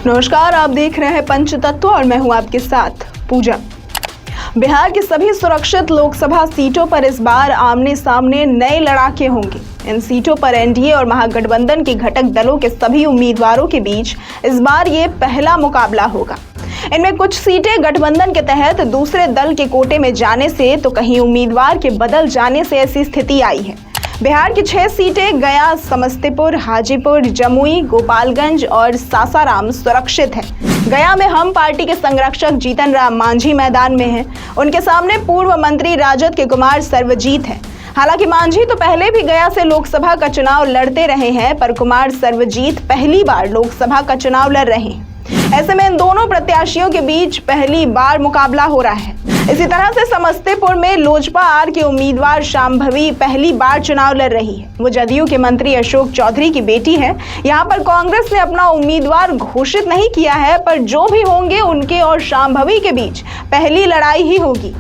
नमस्कार, आप देख रहे हैं पंचतत्व और मैं हूं आपके साथ पूजा। बिहार की सभी सुरक्षित लोकसभा सीटों पर इस बार आमने सामने नए लड़ाके होंगे। इन सीटों पर एनडीए और महागठबंधन के घटक दलों के सभी उम्मीदवारों के बीच इस बार ये पहला मुकाबला होगा। इनमें कुछ सीटें गठबंधन के तहत दूसरे दल के कोटे में जाने से तो कहीं उम्मीदवार के बदल जाने से ऐसी स्थिति आई है। बिहार की 6 सीटें गया, समस्तीपुर, हाजीपुर, जमुई, गोपालगंज और सासाराम सुरक्षित हैं। गया में हम पार्टी के संरक्षक जीतन राम मांझी मैदान में हैं। उनके सामने पूर्व मंत्री राजद के कुमार सर्वजीत हैं। हालांकि मांझी तो पहले भी गया से लोकसभा का चुनाव लड़ते रहे हैं, पर कुमार सर्वजीत पहली बार लोकसभा का चुनाव लड़ रहे हैं। ऐसे में इन दोनों प्रत्याशियों के बीच पहली बार मुकाबला हो रहा है। इसी तरह से समस्तीपुर में लोजपा आर के उम्मीदवार शांभवी पहली बार चुनाव लड़ रही है। वो जदयू के मंत्री अशोक चौधरी की बेटी है। यहाँ पर कांग्रेस ने अपना उम्मीदवार घोषित नहीं किया है, पर जो भी होंगे उनके और शांभवी के बीच पहली लड़ाई ही होगी।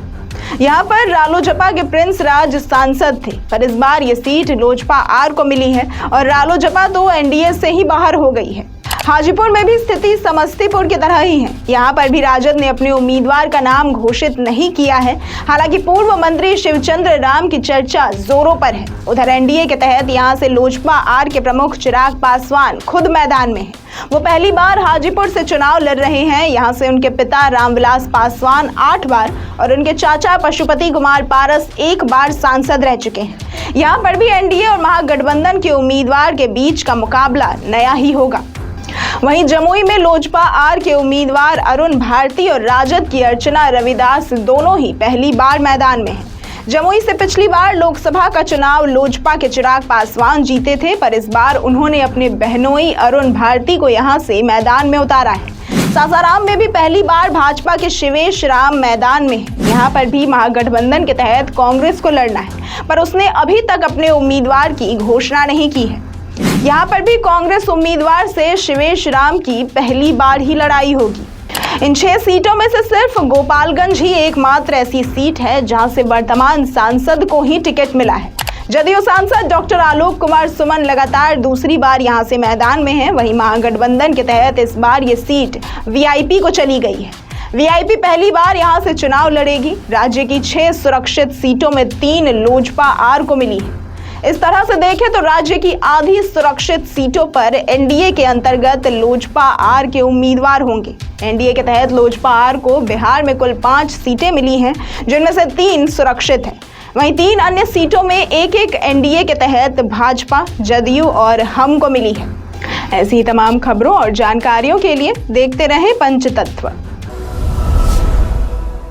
यहाँ पर रालोजपा के प्रिंस राज सांसद थे, पर इस बार ये सीट लोजपा आर को मिली है और रालोजपा तो एनडीए से ही बाहर हो गई है। हाजीपुर में भी स्थिति समस्तीपुर की तरह ही है। यहाँ पर भी राजद ने अपने उम्मीदवार का नाम घोषित नहीं किया है। हालांकि पूर्व मंत्री शिवचंद्र राम की चर्चा जोरों पर है। उधर एनडीए के तहत यहाँ से लोजपा आर के प्रमुख चिराग पासवान खुद मैदान में हैं। वो पहली बार हाजीपुर से चुनाव लड़ रहे हैं। यहाँ से उनके पिता रामविलास पासवान 8 बार और उनके चाचा पशुपति कुमार पारस 1 बार सांसद रह चुके हैं। यहाँ पर भी एनडीए और महागठबंधन के उम्मीदवार के बीच का मुकाबला नया ही होगा। वहीं जमुई में लोजपा आर के उम्मीदवार अरुण भारती और राजद की अर्चना रविदास दोनों ही पहली बार मैदान में हैं। जमुई से पिछली बार लोकसभा का चुनाव लोजपा के चिराग पासवान जीते थे, पर इस बार उन्होंने अपने बहनोई अरुण भारती को यहां से मैदान में उतारा है। सासाराम में भी पहली बार भाजपा के शिवेश राम मैदान में है। यहाँ पर भी महागठबंधन के तहत कांग्रेस को लड़ना है, पर उसने अभी तक अपने उम्मीदवार की घोषणा नहीं की है। यहाँ पर भी कांग्रेस उम्मीदवार से शिवेश राम की पहली बार ही लड़ाई होगी। इन 6 सीटों में से सिर्फ गोपालगंज ही एकमात्र ऐसी सीट है जहां से वर्तमान सांसद को ही टिकट मिला है। जदयू सांसद डॉक्टर आलोक कुमार सुमन लगातार दूसरी बार यहां से मैदान में हैं। वहीं महागठबंधन के तहत इस बार ये सीट वीआईपी को चली गई है। वीआईपी पहली बार यहां से चुनाव लड़ेगी। राज्य की 6 सुरक्षित सीटों में 3 लोजपा आर को मिली है। इस तरह से देखें तो राज्य की आधी सुरक्षित सीटों पर एनडीए के अंतर्गत लोजपा आर के उम्मीदवार होंगे। एनडीए के तहत लोजपा आर को बिहार में कुल 5 सीटें मिली हैं, जिनमें से 3 सुरक्षित हैं। वहीं 3 अन्य सीटों में एक एनडीए के तहत भाजपा, जदयू और हम को मिली है। ऐसी ही तमाम खबरों और जानकारियों के लिए देखते रहें पंचतत्व।